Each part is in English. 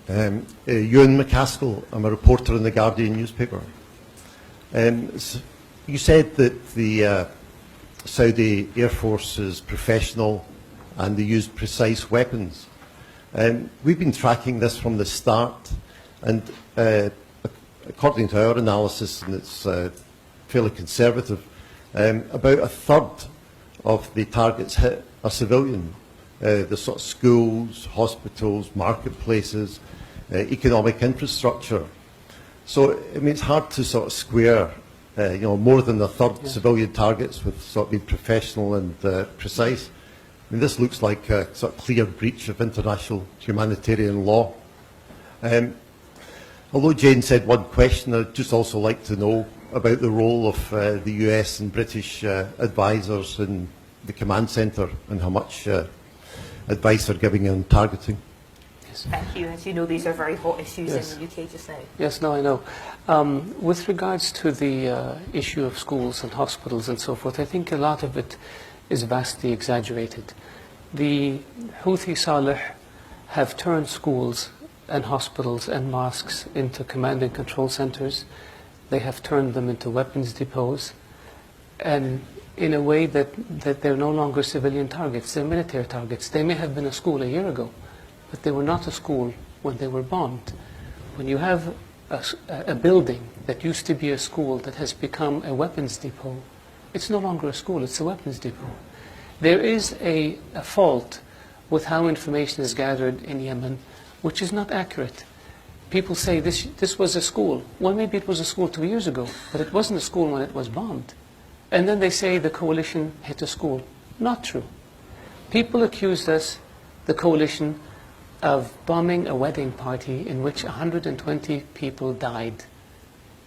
Ewan McCaskill. I'm a reporter in the Guardian newspaper. You said that the Saudi Air Force is professional and they use precise weapons. We've been tracking this from the start, and according to our analysis, and it's fairly conservative, about a third of the targets hit are civilian. The sort of schools, hospitals, marketplaces, economic infrastructure. So, I mean, it's hard to sort of square, more than a third civilian targets with sort of being professional and precise. I mean, this looks like a sort of clear breach of international humanitarian law. Although Jane said one question, I'd just also like to know about the role of the US and British advisors in the command centre and how much advice they're giving on targeting. Yes. Thank you. As you know, these are very hot issues in the UK just now. Yes, no, I know. With regards to the issue of schools and hospitals and so forth, I think a lot of it is vastly exaggerated. The Houthi Salih have turned schools and hospitals and mosques into command and control centers. They have turned them into weapons depots, and in a way that they're no longer civilian targets, they're military targets. They may have been a school a year ago, but they were not a school when they were bombed. When you have a building that used to be a school that has become a weapons depot, it's no longer a school, it's a weapons depot. There is a fault with how information is gathered in Yemen, which is not accurate. People say this was a school. Well, maybe it was a school 2 years ago, but it wasn't a school when it was bombed. And then they say the coalition hit a school. Not true. People accused us, the coalition, of bombing a wedding party in which 120 people died.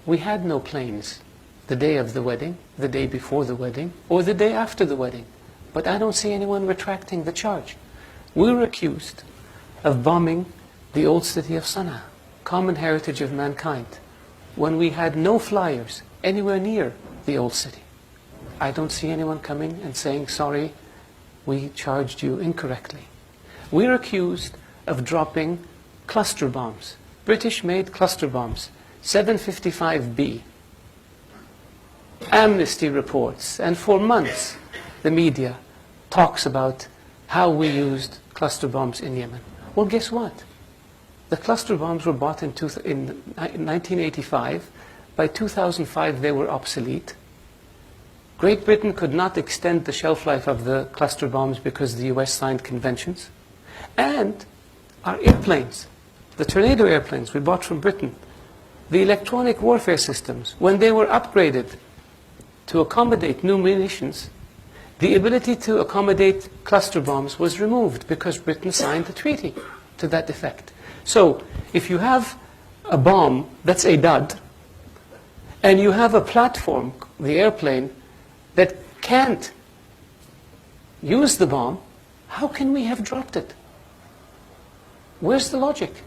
We had no planes the day of the wedding, the day before the wedding, or the day after the wedding. But I don't see anyone retracting the charge. We were accused of bombing the old city of Sana'a, common heritage of mankind, when we had no flyers anywhere near the old city. I don't see anyone coming and saying, sorry, we charged you incorrectly. We're accused of dropping cluster bombs, British-made cluster bombs, 755B. Amnesty reports, and for months the media talks about how we used cluster bombs in Yemen. Well, guess what? The cluster bombs were bought in 1985. By 2005, they were obsolete. Great Britain could not extend the shelf life of the cluster bombs because the US signed conventions. And our airplanes, the Tornado airplanes we bought from Britain, the electronic warfare systems, when they were upgraded to accommodate new munitions, the ability to accommodate cluster bombs was removed because Britain signed a treaty to that effect. So, if you have a bomb that's a dud, and you have a platform, the airplane, that can't use the bomb, how can we have dropped it? Where's the logic?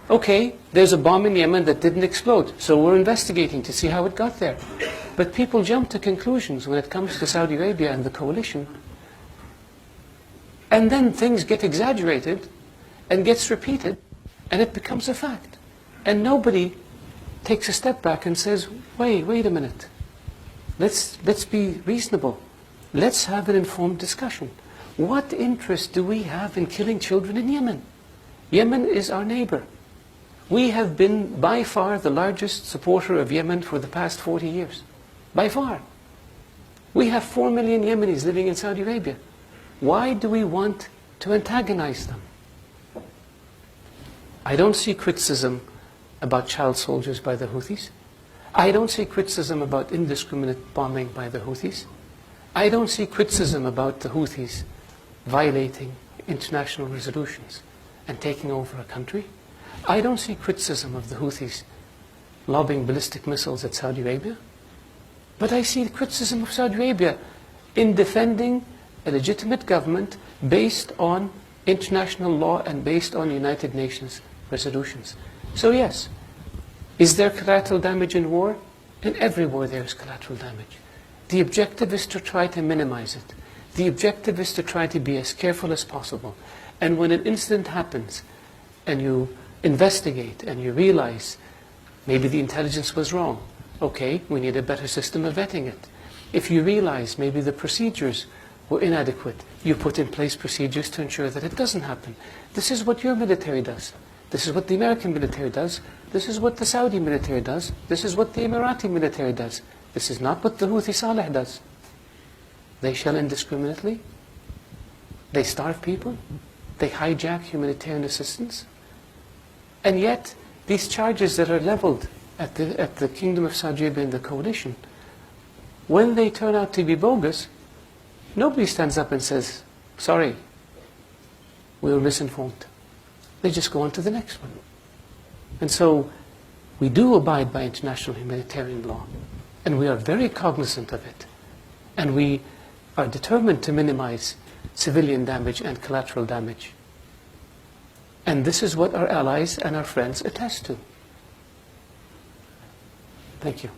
Okay, there's a bomb in Yemen that didn't explode, so we're investigating to see how it got there. But people jump to conclusions when it comes to Saudi Arabia and the coalition, and then things get exaggerated and gets repeated, and it becomes a fact. And nobody takes a step back and says, wait a minute. Let's be reasonable. Let's have an informed discussion. What interest do we have in killing children in Yemen? Yemen is our neighbor. We have been by far the largest supporter of Yemen for the past 40 years. By far. We have 4 million Yemenis living in Saudi Arabia. Why do we want to antagonize them? I don't see criticism about child soldiers by the Houthis. I don't see criticism about indiscriminate bombing by the Houthis. I don't see criticism about the Houthis violating international resolutions and taking over a country. I don't see criticism of the Houthis lobbing ballistic missiles at Saudi Arabia. But I see criticism of Saudi Arabia in defending a legitimate government based on international law and based on United Nations resolutions. So yes, is there collateral damage in war? In every war there is collateral damage. The objective is to try to minimize it. The objective is to try to be as careful as possible. And when an incident happens and you investigate and you realize maybe the intelligence was wrong, okay, we need a better system of vetting it. If you realize maybe the procedures were inadequate, you put in place procedures to ensure that it doesn't happen. This is what your military does. This is what the American military does. This is what the Saudi military does. This is what the Emirati military does. This is not what the Houthi Saleh does. They shell indiscriminately. They starve people. They hijack humanitarian assistance. And yet, these charges that are leveled at the Kingdom of Saudi Arabia and the coalition, when they turn out to be bogus, nobody stands up and says, sorry, we were misinformed. They just go on to the next one. And so, we do abide by international humanitarian law, and we are very cognizant of it. And we are determined to minimize civilian damage and collateral damage. And this is what our allies and our friends attest to. Thank you.